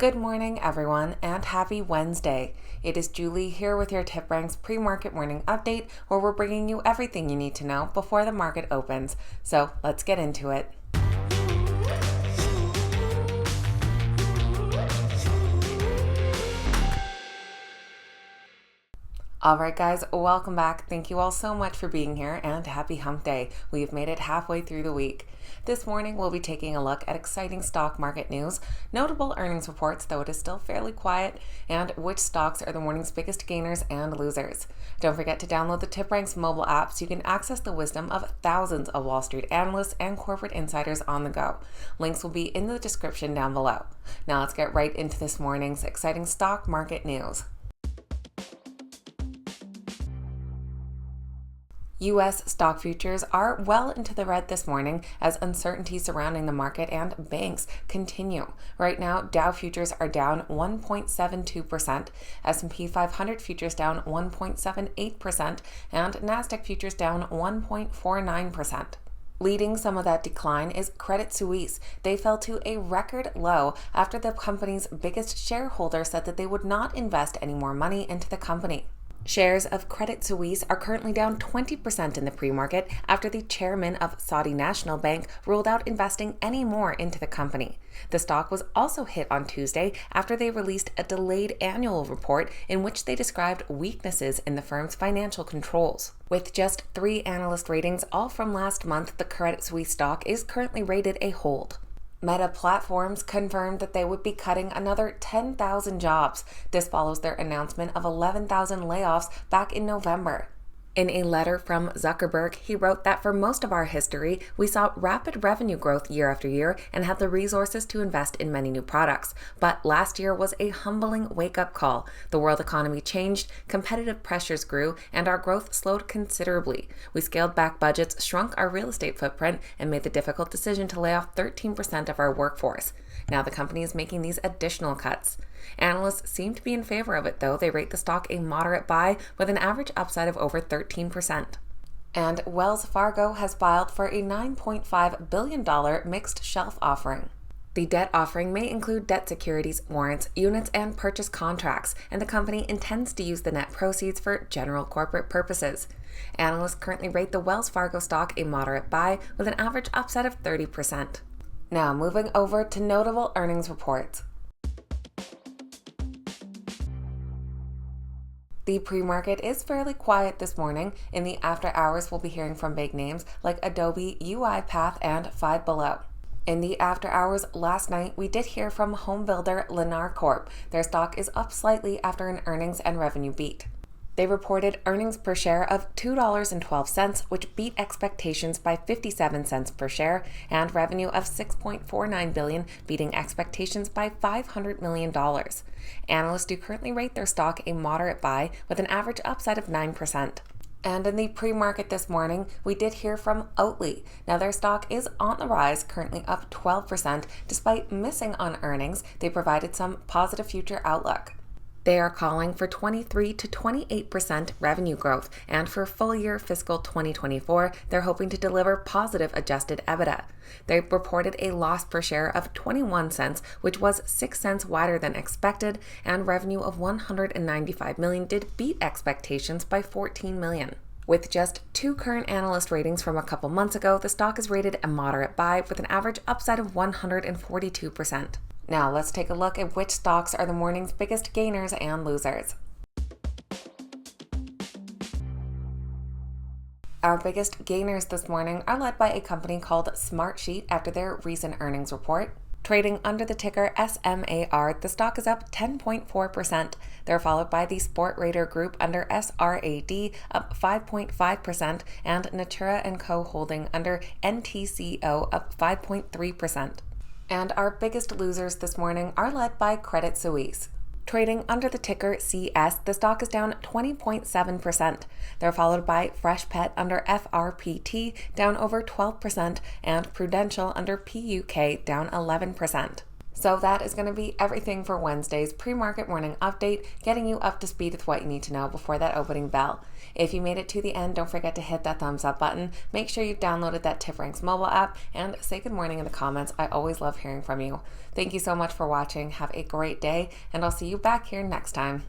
Good morning, everyone, and happy Wednesday. It is Julie here with your TipRanks pre-market morning update, where we're bringing you everything you need to know before the market opens. So let's get into it. Alright guys, welcome back. Thank you all so much for being here and happy hump day. We've made it halfway through the week. This morning we'll be taking a look at exciting stock market news, notable earnings reports, though it is still fairly quiet, and which stocks are the morning's biggest gainers and losers. Don't forget to download the TipRanks mobile app so you can access the wisdom of thousands of Wall Street analysts and corporate insiders on the go. Links will be in the description down below. Now let's get right into this morning's exciting stock market news. U.S. stock futures are well into the red this morning as uncertainty surrounding the market and banks continue. Right now, Dow futures are down 1.72%, S&P 500 futures down 1.78%, and Nasdaq futures down 1.49%. Leading some of that decline is Credit Suisse. They fell to a record low after the company's biggest shareholder said that they would not invest any more money into the company. Shares of Credit Suisse are currently down 20% in the pre-market after the chairman of Saudi National Bank ruled out investing any more into the company. The stock was also hit on Tuesday after they released a delayed annual report in which they described weaknesses in the firm's financial controls. With just 3 analyst ratings, all from last month, the Credit Suisse stock is currently rated a hold. Meta Platforms confirmed that they would be cutting another 10,000 jobs. This follows their announcement of 11,000 layoffs back in November. In a letter from Zuckerberg, he wrote that for most of our history, we saw rapid revenue growth year after year and had the resources to invest in many new products. But last year was a humbling wake-up call. The world economy changed, competitive pressures grew, and our growth slowed considerably. We scaled back budgets, shrunk our real estate footprint, and made the difficult decision to lay off 13% of our workforce. Now the company is making these additional cuts. Analysts seem to be in favor of it, though. They rate the stock a moderate buy with an average upside of over 13%. And Wells Fargo has filed for a $9.5 billion mixed shelf offering. The debt offering may include debt securities, warrants, units, and purchase contracts, and the company intends to use the net proceeds for general corporate purposes. Analysts currently rate the Wells Fargo stock a moderate buy with an average upside of 30%. Now moving over to notable earnings reports. The pre-market is fairly quiet this morning. In the after hours, we'll be hearing from big names like Adobe, UiPath, and Five Below. In the after hours last night, we did hear from home builder Lennar Corp. Their stock is up slightly after an earnings and revenue beat. They reported earnings per share of $2.12, which beat expectations by 57 cents per share, and revenue of $6.49 billion, beating expectations by $500 million. Analysts do currently rate their stock a moderate buy with an average upside of 9%. And in the pre-market this morning, we did hear from Oatly. Now their stock is on the rise, currently up 12%. Despite missing on earnings, they provided some positive future outlook. They are calling for 23 to 28% revenue growth, and for full year fiscal 2024, they're hoping to deliver positive adjusted EBITDA. They reported a loss per share of 21 cents, which was 6 cents wider than expected, and revenue of $195 million did beat expectations by $14 million. With just 2 current analyst ratings from a couple months ago, the stock is rated a moderate buy with an average upside of 142%. Now let's take a look at which stocks are the morning's biggest gainers and losers. Our biggest gainers this morning are led by a company called Smartsheet after their recent earnings report. Trading under the ticker SMAR, the stock is up 10.4%. They're followed by the Sportradar Group under SRAD, up 5.5%, and Natura & Co. Holding under NTCO, up 5.3%. And our biggest losers this morning are led by Credit Suisse. Trading under the ticker CS, the stock is down 20.7%. They're followed by Freshpet under FRPT, down over 12%, and Prudential under PUK, down 11%. So that is going to be everything for Wednesday's pre-market morning update, getting you up to speed with what you need to know before that opening bell. If you made it to the end, don't forget to hit that thumbs up button. Make sure you've downloaded that TipRanks mobile app and say good morning in the comments. I always love hearing from you. Thank you so much for watching. Have a great day, and I'll see you back here next time.